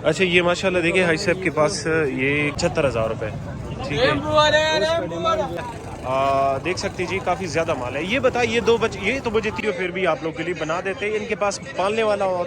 अच्छा ये माशाल्लाह देखिए हाई साहब के पास ये 76,000 रुपये, ठीक है। देख सकते जी काफ़ी ज़्यादा माल है। ये बताइए ये दो बच्चे, ये तो मुझे तीनों फिर भी आप लोग के लिए बना देते हैं, इनके पास पालने वाला हो।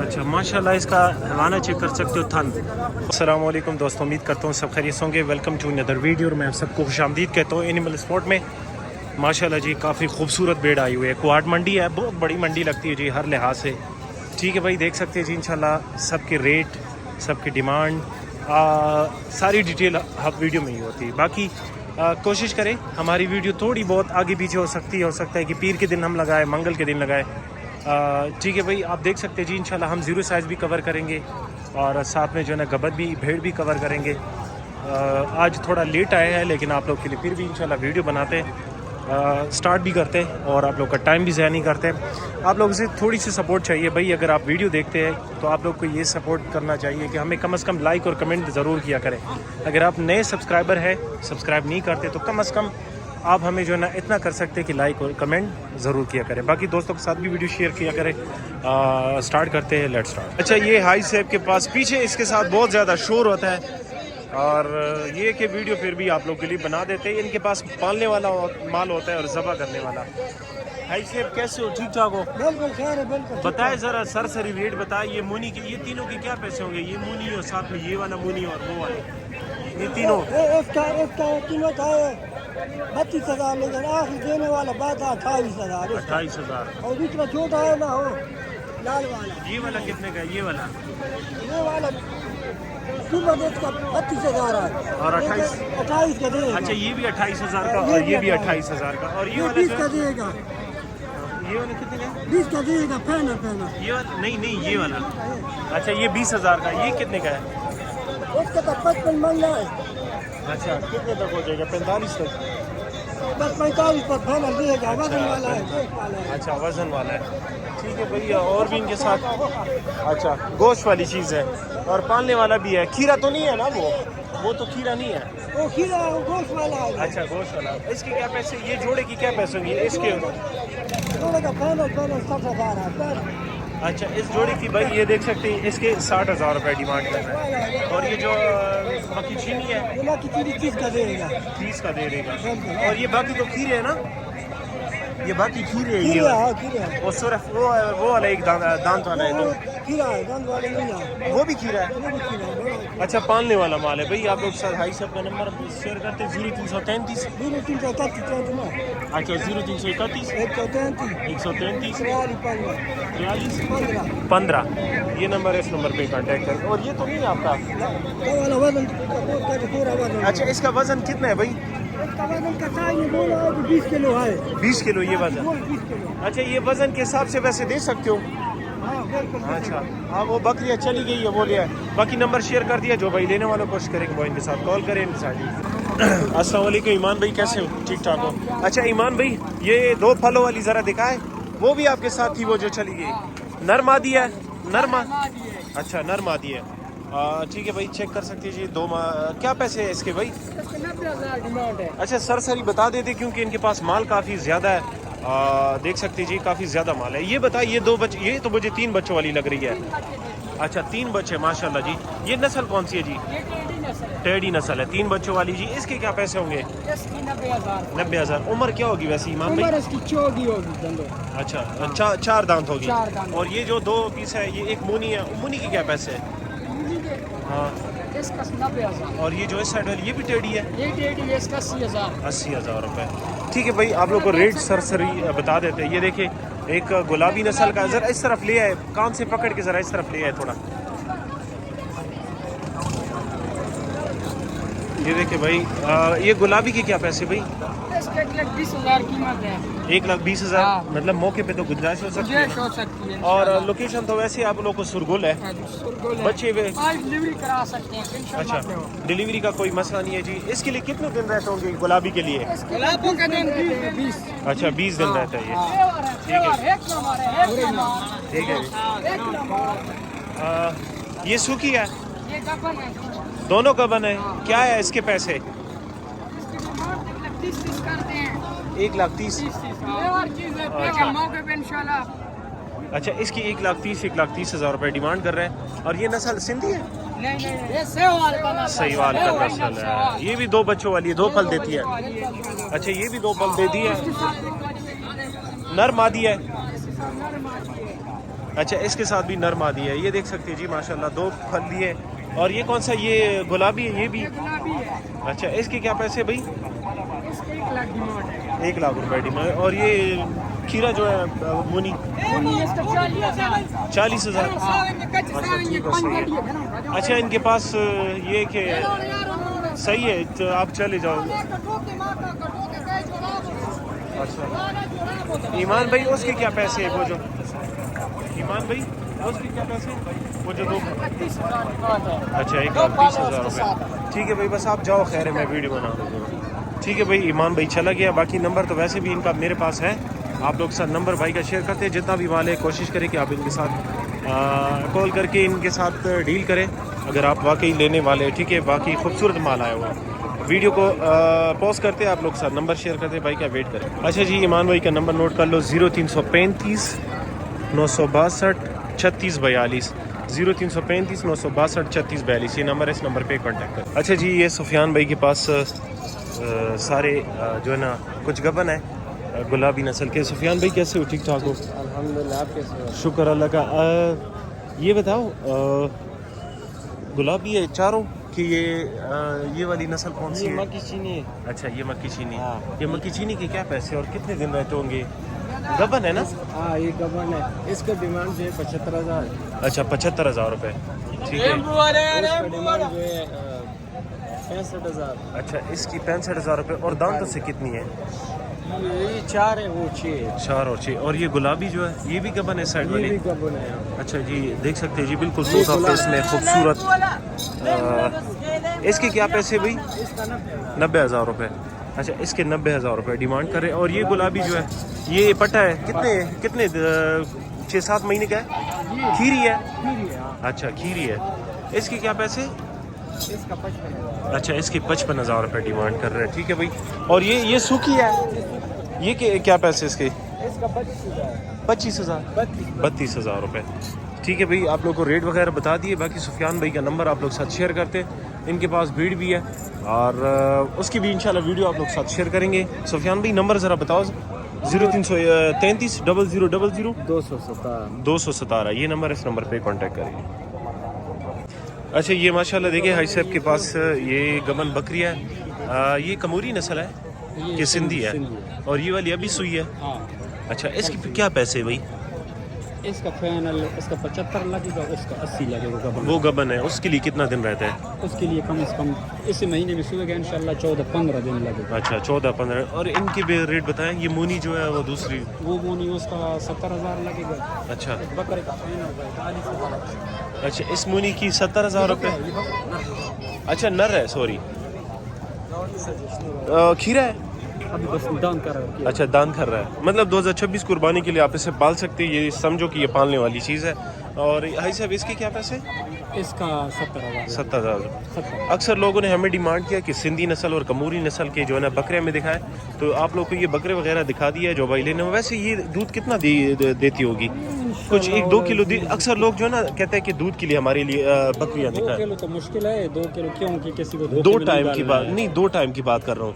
अच्छा माशाल्लाह इसका हवाना चेक कर सकते हो थन। अस्सलाम वालेकुम दोस्तों, उम्मीद करता हूँ सब खैरियत होंगे। वेलकम टू अनदर वीडियो और मैं आप सबको खुशामदीद कहता हूँ एनिमल स्पोर्ट में। माशाल्लाह जी काफ़ी खूबसूरत भेड़ आई हुई है। कुहाट मंडी है, बहुत बड़ी मंडी लगती है जी हर लिहाज से, ठीक है भाई। देख सकते हैं जी इंशाल्लाह सबके रेट, सबकी डिमांड, सारी डिटेल अब वीडियो में ही होती है। बाकी कोशिश करें हमारी वीडियो थोड़ी बहुत आगे पीछे हो सकता है कि पीर के दिन हम लगाए, मंगल के दिन लगाए, ठीक है भाई। आप देख सकते हैं जी इंशाल्लाह हम ज़ीरो साइज़ भी कवर करेंगे और साथ में जो है ना गबद भी, भेड़ भी कवर करेंगे। आज थोड़ा लेट आए हैं लेकिन आप लोग के लिए फिर भी इंशाल्लाह वीडियो बनाते हैं, स्टार्ट भी करते हैं और आप लोग का टाइम भी ज़ाया नहीं करते। आप लोगों से थोड़ी सी सपोर्ट चाहिए भाई। अगर आप वीडियो देखते हैं तो आप लोग को ये सपोर्ट करना चाहिए कि हमें कम से कम लाइक और कमेंट ज़रूर किया करें। अगर आप नए सब्सक्राइबर हैं, सब्सक्राइब नहीं करते, तो कम से कम आप हमें जो है ना इतना कर सकते हैं कि लाइक और कमेंट ज़रूर किया करें। बाकी दोस्तों के साथ भी वीडियो शेयर किया करें। स्टार्ट करते हैं, लेट्स स्टार्ट। अच्छा ये हाई सेब के पास पीछे इसके साथ बहुत ज़्यादा शोर होता है और ये कि वीडियो फिर भी आप लोग के लिए बना देते हैं। इनके पास पालने वाला माल होता है और ज़बा करने वाला। हाई सेब कैसे हो, ठीक ठाक हो? बिल्कुल खैर है, बिल्कुल। बताए ज़रा सरसरी रेट बताए। ये मुनी के, ये तीनों के क्या पैसे होंगे? ये मुनी और साथ में ये वाला मुनी और वो वाले, ये तीनों इसका तीनों का 32,000, लेकिन आखिर देने वाला बात है 28,000। 28,000। और दूसरा छोटा है ना हो लाल वाला, ये वाला कितने का है? ये वाला सुपर डेट का 32,000 है और 28 का देगा। अच्छा ये भी 28,000 का और ये भी 28,000 का। और ये वाला 20 जो का है, देगा, ये वाला कितने का है? 20 का देगा। फैना ये वाला नहीं ये वाला। अच्छा ये 20,000 का। ये कितने का है? उसका तो 55 मांगना है। अच्छा कितने तक हो जाएगा? 45 तक। बस 45 पर फैना देगा, वजन वाला है, गोश्त वाला है। अच्छा वजन वाला है, ठीक है भैया। और भी इनके साथ अच्छा गोश्त वाली चीज़ है और पालने वाला भी है। खीरा तो नहीं है ना? वो तो खीरा नहीं है। वो खीरा वो गोश्त वाला है। अच्छा गोश्त वाला। इसके क्या पैसे? ये जोड़े की क्या पैसे होंगे इसके? जोड़े का फैना 60,000 है। अच्छा इस जोड़ी की भाई ये देख सकते हैं इसके 60,000 रुपये डिमांड कर रहे हैं। और ये जो मक्खी चीनी है ये ना कितनी चीज का देगा, 30 का दे देगा। और ये बाकी तो खीरे है ना? ये बाकी खीरे है ये खीरा वाले। है, खीरा है। और सिर्फ वो वाला एक दांत वाला है तो खीरा है, दंद वाले नहीं है, वो भी खीरा है। वो भी खीरा है, बड़ा है। अच्छा पालने वाला माल है भाई। आप लोग सर हाई साहब का नंबर शेयर करते हैं 0333। 0331 ना, अच्छा 0331 133 133 15 15। ये नंबर है, इस नंबर पे कांटेक्ट करें। और ये तो नहीं है आपका? वाला वजन पूरा वजन। अच्छा इसका वजन कितना है भाई? इसका वजन का साइज में बोला है कि 20 किलो है। 20 किलो ये वजन। 20 किलो। अच्छा ये वजन के हिसाब से वैसे दे सकते हो? हाँ बिल्कुल। अच्छा हाँ वो बकरियाँ चली गई है वो लिया है। बाकी नंबर शेयर कर दिया, जो भाई लेने वालों कोशिश करेंगे वो इनके साथ कॉल करें इनके साथ। अस्सलाम वालेकुम ईमान भाई, कैसे हो? ठीक ठाक हो? अच्छा ईमान भाई ये दो फलों वाली ज़रा दिखाए। वो भी आपके साथ थी वो जो चली गई? नर मादी है? अच्छा नर मादी है, ठीक है भाई। चेक कर सकते हैं जी क्या पैसे है इसके भाई? 90,000 डिमांड है। अच्छा सरसरी बता देते क्योंकि इनके पास माल काफ़ी ज़्यादा है। देख सकते हैं जी काफ़ी ज़्यादा माल है। ये बताइए ये दो बच्चे, ये तो मुझे 3 बच्चों वाली लग रही है। अच्छा 3 बच्चे माशाल्लाह जी। ये नस्ल कौन सी है जी? टेडी नस्ल है, 3 बच्चों वाली जी। इसके क्या पैसे होंगे? 90,000। उम्र क्या होगी वैसे ईमान भाई? इसकी 14 होगी। अच्छा 4 दांत होगी। 4 दांत। और ये जो 2 पीस है ये एक मुनी है, मुनी के क्या पैसे है? हाँ। इसका 90,000। और ये जो इस साइड वाली ये भी टेडी है? ये टेडी है, इसका 80,000। 80,000 रुपये, ठीक है भाई। आप लोग को रेट सरसरी बता देते हैं। ये देखिए एक गुलाबी नस्ल का, ज़रा इस तरफ ले आए, कान से पकड़ के ज़रा इस तरफ ले आए थोड़ा। ये देखिए भाई ये गुलाबी के क्या पैसे भाई? 1,20,000 कीमत है। 1,20,000। हाँ। मतलब मौके पे तो गुंजाइश हो सकती है। हो सकती है। और लोकेशन तो वैसे आप लोग को सुरगुल है, बच्चे हुए। आज डिलीवरी करा सकते हैं अच्छा डिलीवरी का कोई मसला नहीं है जी। इसके लिए कितने दिन रहते होंगे गुलाबी के लिए? गुलाबों का दिन 20। अच्छा 20 दिन रहता है ये, ठीक है जी। ये सूखी है? ये गबन है, दोनों का बना है। क्या है इसके पैसे? 30 करते हैं। 1,30,000। और चीज़ है, मौके पे इंशाल्लाह اچھا اس کی 1,30,000 1,30,000 روپے ڈیمانڈ کر رہے ہیں. اور یہ نسل سندھی ہے؟ یہ سہوال کا نسل سہیوال کا نسل ہے. یہ بھی 2 بچوں والی ہے, 2 پھل دیتی ہے. اچھا یہ بھی 2 پھل دیتی ہے. نر مادی ہے. اچھا اس کے ساتھ بھی نر مادی ہے. یہ دیکھ سکتے ہیں جی ماشاءاللہ 2 پھل دیے. اور یہ کون سا, یہ گلابی ہے؟ یہ بھی اچھا. اس کے کیا پیسے بھائی؟ 1 لاکھ روپے ڈیمانڈ. اور یہ کھیرا جو ہے مونی 40,000. اچھا ٹھیک ہے صحیح ہے. اچھا ان کے پاس یہ کہ صحیح ہے تو آپ چلے جاؤ. اچھا ایمان بھائی اس کے کیا پیسے ہیں؟ وہ جو ایمان بھائی اس کے کیا پیسے وہ جو 2 اچھا 1,30,000 روپے. ٹھیک ہے بھائی بس آپ جاؤ, خیر ہے میں ویڈیو بنا دوں گا. ٹھیک ہے بھائی ایمان بھائی چلا گیا. باقی نمبر تو ویسے بھی ان کا میرے پاس ہے, آپ لوگ کے ساتھ نمبر بھائی کا شیئر کرتے ہیں. جتنا بھی مال ہے کوشش کریں کہ آپ ان کے ساتھ کال کر کے ان کے ساتھ ڈیل کریں اگر آپ واقعی لینے والے. ٹھیک ہے باقی خوبصورت مال آیا ہوا. ویڈیو کو پوز کرتے ہیں, آپ لوگ کے ساتھ نمبر شیئر کرتے ہیں بھائی کا ویٹ کریں. اچھا جی ایمان بھائی کا نمبر نوٹ کر لو 0335 962 3642 0335 962 3642. یہ نمبر ہے, اس نمبر پہ کانٹیکٹ کریں. اچھا جی یہ سفیان بھائی کے پاس سارے جو ہے نا کچھ گبن ہے گلابی نسل کے. سفیان بھائی کیسے ہو؟ ٹھیک ٹھاک ہو؟ الحمدللہ. آپ کیسے ہو؟ شکر اللہ کا. یہ بتاؤ گلابی ہے چاروں کہ یہ والی نسل کون سی ہے؟ مکی چینی. اچھا یہ مکی چینی. ہاں. یہ مکی چینی کے کیا پیسے اور کتنے دن رہتے ہوں گے؟ گبن ہے نا؟ ہاں یہ گبن ہے. اس کا ڈیمانڈ جو ہے 75,000. اچھا 75,000 روپے. ٹھیک ہے. اس کا ڈیمانڈ جو ہے 65,000. اچھا اس کی 65,000 روپے. اور دانتوں سے کتنی ہے؟ یہ 4 ہے, وہ 6 ہے. 4 اور 6. اور یہ گلابی جو ہے یہ بھی گبن ہے سائڈ یہ والی؟ بھی گبن ہے. اچھا جی دیکھ سکتے ہیں جی بالکل سوکھا فیس میں خوبصورت. اس کے کیا پیسے بھائی؟ اس کا 90,000 روپے. اچھا اس کے 90,000 روپے ڈیمانڈ کرے. اور یہ گلابی جو ہے یہ پٹا ہے کتنے 6-7 مہینے کا ہے؟ کھیری ہے. اچھا کھیری ہے. اس کے کیا پیسے؟ اس کا 55,000. اچھا اس کی 55,000 روپے ڈیمانڈ کر رہے ہیں. ٹھیک ہے بھائی. اور یہ سوکھی ہے, یہ کیا پیسے اس کے؟ اس کا 25,000. 25,000 32,000 روپے. ٹھیک ہے بھائی آپ لوگ کو ریٹ وغیرہ بتا دیے. باقی سفیان بھائی کا نمبر آپ لوگ ساتھ شیئر کرتے ہیں. ان کے پاس بھیڑ بھی ہے اور اس کی بھی انشاءاللہ ویڈیو آپ لوگ ساتھ شیئر کریں گے. سفیان بھائی نمبر ذرا بتاؤ. 0333 0000 217. یہ نمبر, اس نمبر پہ کانٹیکٹ کریے. اچھا یہ ماشاءاللہ دیکھیں حاج صاحب کے پاس یہ گبن بکری ہے. یہ کموری نسل ہے کہ سندھی ہے؟ اور یہ والی ابھی سوئی ہے. ہاں. اچھا اس کی کیا پیسے بھائی؟ اس کا فائنل اس کا 75 لگے گا, اس کا 80 لگے گا. گبن وہ گبن ہے, اس کے لیے کتنا دن رہتا ہے؟ اس کے لیے کم از کم اس مہینے میں سوئے گا انشاءاللہ 14-15 دن لگے گا. اچھا 14-15. اور ان کی بھی ریٹ بتائیں. یہ مونی جو ہے وہ دوسری وہ مونی اس کا 70,000 لگے گا. اچھا بکرے کا فائنل 40,000. اچھا اس مونی کی 70,000 روپے. اچھا نر ہے, سوری کھیرا ہے. ابھی بس دان کر رہا ہے. اچھا دان کر رہا ہے. مطلب 2026 قربانی کے لیے آپ اسے پال سکتے ہیں. یہ سمجھو کہ یہ پالنے والی چیز ہے. اور حاجی صاحب اس کے کیا پیسے؟ اس کا 70,000. 70,000. اکثر لوگوں نے ہمیں ڈیمانڈ کیا کہ سندھی نسل اور کموری نسل کے جو ہے نا بکرے میں دکھائے, تو آپ لوگ کو یہ بکرے وغیرہ دکھا دیا ہے جو بھائی لینے. ویسے یہ دودھ کتنا دیتی ہوگی؟ کچھ 1-2 کلو. اکثر لوگ جو ہے نا کہتے ہیں کہ دودھ کے لیے ہمارے لیے بکریاں 2 دکھائیں. کلو تو مشکل ہے. 2 کلو کیوں کہ کسی کو 2 ٹائم کی بات نہیں, 2 ٹائم کی بات کر رہا ہوں.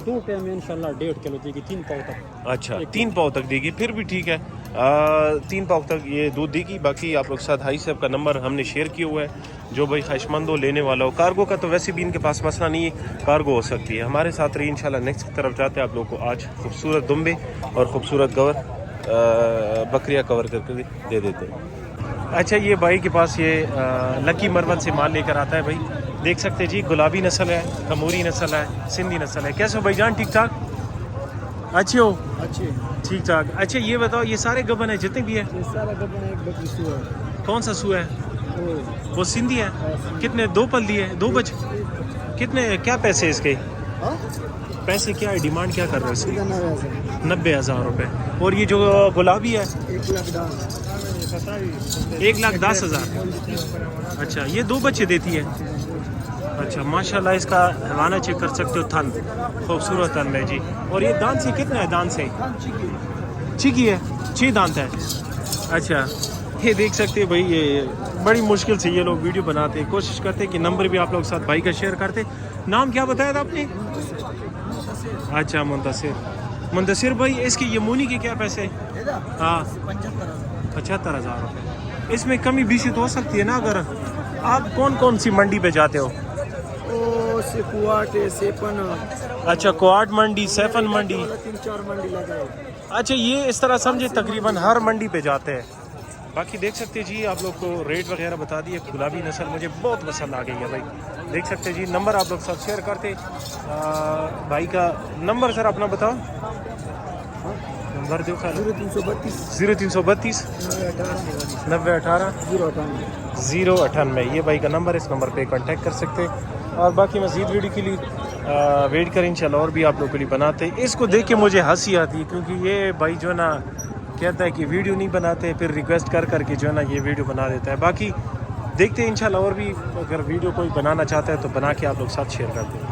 2 ٹائم میں انشاءاللہ 1.5 کلو دے گی, 3 پاؤ تک. اچھا 3 پاؤ تک دے گی, پھر بھی ٹھیک ہے. 3 پاؤ تک یہ دودھ دے گی. باقی آپ لوگ ساتھ حاجی صاحب کا نمبر ہم نے شیئر کیا ہوا ہے. جو بھائی خواہش مند ہو لینے والا ہو. کارگو کا تو ویسے بھی ان کے پاس مسئلہ نہیں ہے, کارگو ہو سکتی ہے. ہمارے ساتھ رہی انشاءاللہ. نیکسٹ کی طرف جاتے ہیں آپ لوگ کو. آج خوبصورت دمبے اور خوبصورت گور بکریاں کور کر کے دے دیتے ہیں. اچھا یہ بھائی کے پاس یہ لکی مروت سے مال لے کر آتا ہے بھائی. دیکھ سکتے ہیں جی گلابی نسل ہے, کموری نسل ہے, سندھی نسل ہے. کیسے ہو بھائی جان؟ ٹھیک ٹھاک اچھے ہو؟ اچھے ٹھیک ٹھاک. اچھا یہ بتاؤ یہ سارے گبن ہیں جتنے بھی ہیں؟ یہ سارا گبن ایک بکری سو ہے. کون سا سو ہے؟ وہ سندھی ہے. کتنے 2 پل دیے 2 بچ کتنے کیا پیسے اس کے؟ پیسے کیا ہے ڈیمانڈ کیا کر رہے ہیں اس کی؟ 90,000 روپے. اور یہ جو گلابی ہے 1,10,000. اچھا یہ 2 بچے دیتی ہے. اچھا ماشاءاللہ اس کا حوالہ چیک کر سکتے ہو. تھن خوبصورت تھن ہے جی. اور یہ دان سے کتنا ہے؟ دان سے چیکی ہے 6 دانت ہے. अच्छा, ये देख सकते हैं भाई, ये बड़ी मुश्किल से ये लोग वीडियो बनाते हैं, कोशिश करते हैं कि नंबर भी आप लोग के साथ भाई का शेयर करते। नाम क्या बताया था आपने? अच्छा, मुंतसिर भाई, इसकी ये मूनी के क्या पैसे? हाँ, 75,000 रुपये। इसमें कमी बेसी तो हो सकती है ना? अगर आप कौन कौन सी मंडी पे जाते हो? अच्छा, कोआट मंडी, सैफन मंडी, 3-4 मंडी लगे। अच्छा, ये इस तरह समझे तकरीबन हर मंडी पे जाते हैं। बाकी देख सकते हैं जी, आप लोग को रेट वगैरह बता दिए। गुलाबी नस्ल मुझे बहुत पसंद आ गई है भाई, देख सकते हैं जी। नंबर आप लोग साथ शेयर करते। भाई का नंबर सर अपना बताओ, नंबर दो। 0332 9018 098, ये भाई का नंबर है, इस नंबर पे कांटेक्ट कर सकते हैं। और बाकी मज़ीद वीडियो के लिए वेट करें इंशाल्लाह, और भी आप लोगों के लिए बनाते हैं। इसको देख के मुझे हंसी आती है, क्योंकि ये भाई जो है ना कहता है कि वीडियो नहीं बनाते, फिर रिक्वेस्ट कर करके जो है ना ये वीडियो बना देता है। बाकी देखते हैं इंशाल्लाह, और भी अगर वीडियो कोई बनाना चाहता है तो बना के आप लोग साथ शेयर करते हैं।